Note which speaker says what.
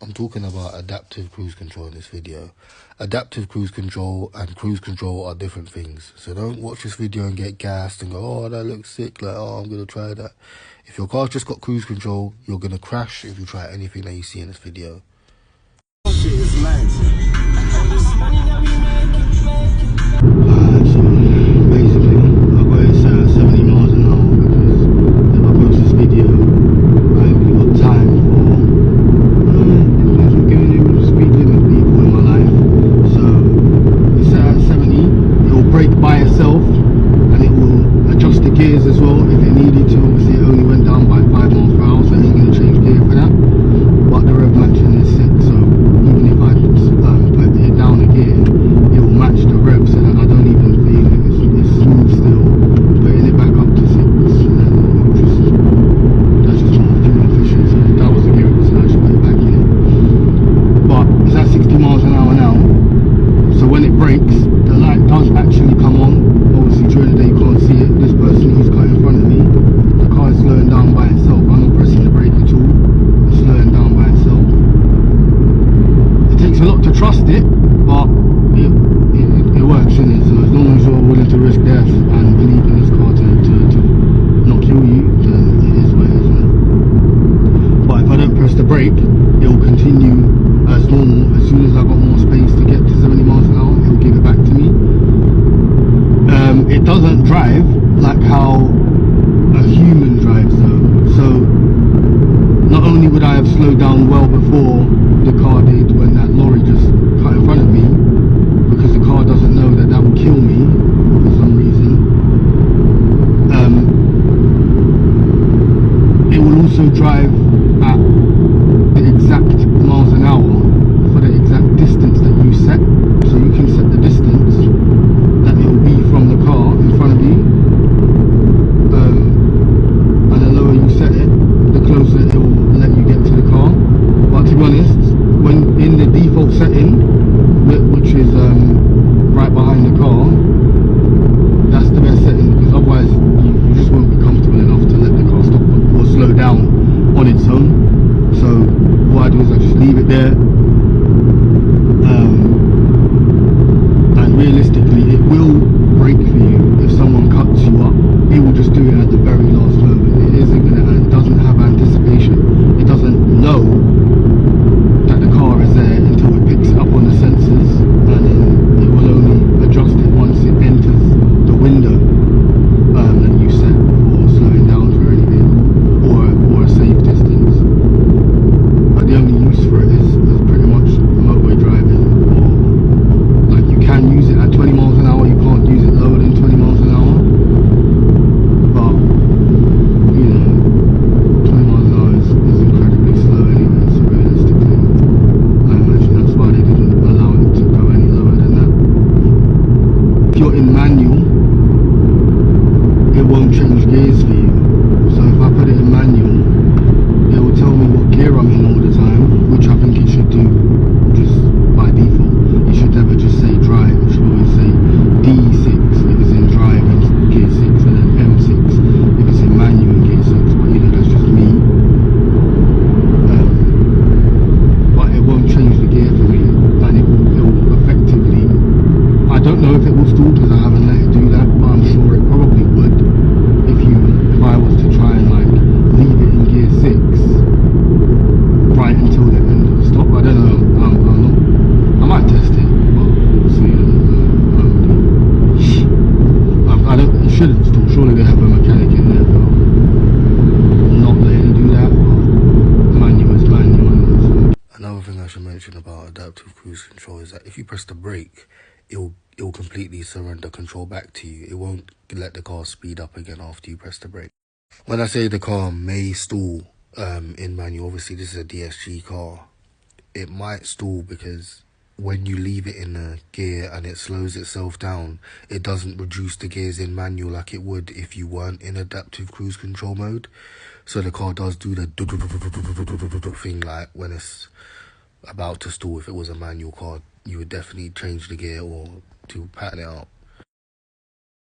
Speaker 1: I'm talking about adaptive cruise control in this video. Adaptive cruise control and cruise control are different things. So don't watch this video and get gassed and go, oh, that looks sick, like, oh, I'm going to try that. If your car's just got cruise control, you're going to crash if you try anything that you see in this video.
Speaker 2: Shit is nice.
Speaker 1: So basically, I got it set at 70 miles an hour because if I post this video, I haven't got time for giving you speed limit people in my life. So it's set at 70, it will brake by itself and it will adjust the gears as well if it needed to. Obviously it only went down by 5 miles per hour, so it ain't going to change gear for that. But the rev matching is 6, so even if I put it down a gear, it will match the rev so that I don't even feel it. It's smooth still. Putting it back up to 6, and then that's just more fuel efficient. So that was the gear, so I should put it back in. But it's at 60 miles an hour now, so when it brakes, the light does actually come on. Obviously during the day you can't see it. This person who's cut in front of me, the car is slowing down by itself. I'm not pressing the brake at all. It's slowing down by itself. It takes a lot to trust it, but it works, innit? So as long as you're willing to risk death and believe in this car to not kill you, then it is what it is, innit? But if I don't press the brake, it will continue as normal. As soon as I got more space to get to 70 miles an hour, it will give it back to me. It doesn't drive like how a human drives though. So not only would I have slowed down well before the car did when that lorry just cut in front of me, because the car doesn't know that that will kill me for some reason. It will also drive at the exact miles an hour for the exact distance that you set. So you can set the distance that it will be from the car in front of you, and the lower you set it, the closer it will let you get to the car. But to be honest, when in the default setting, which is right behind the car, that's the best setting, because otherwise you just won't be comfortable enough to let the car stop or slow down on its own. So what I do is I just leave it there, and realistically it will brake for you if someone cuts you up. It will just do it at the very last moment. It isn't gonna, it doesn't have anticipation. It doesn't know that the car is there until it picks it up on the sensors, and then it will only adjust it once it enters the window that you set for slowing down for anything or a safe distance. But the only use for it is pretty much motorway driving, or like you can use it at 20 miles an hour, you can't use it lower than 20 miles an hour. But you know, 20 miles an hour is incredibly slow anyway, so realistically I imagine that's why they didn't allow it to go any lower than that. If you're in manual, it won't change gears for you. So if I put it in manual, it will tell me what gear I'm in all the time, which I think it should do just by default. It should never just say drive, it should always say D6 if it's in drive in gear 6, and then M6 if it's in manual in gear 6, but you know, that's just me. But it won't change the gear for me, and it will effectively, I don't know if it will stall because I haven't let it do that, but I'm sure it probably would if I was to try and like leave it in gear 6 right until the end of the stop. I don't know, I might test it, but we'll see. It shouldn't stall. Surely they have a mechanic in there for not letting it do that, but manual is manual. Another thing I should mention about adaptive cruise control is that if you press the brake, it will completely surrender control back to you. It won't let the car speed up again after you press the brake. When I say the car may stall in manual, obviously this is a DSG car. It might stall because when you leave it in a gear and it slows itself down, it doesn't reduce the gears in manual like it would if you weren't in adaptive cruise control mode. So the car does do the thing like when it's about to stall. If it was a manual car, you would definitely change the gear or to pattern it out.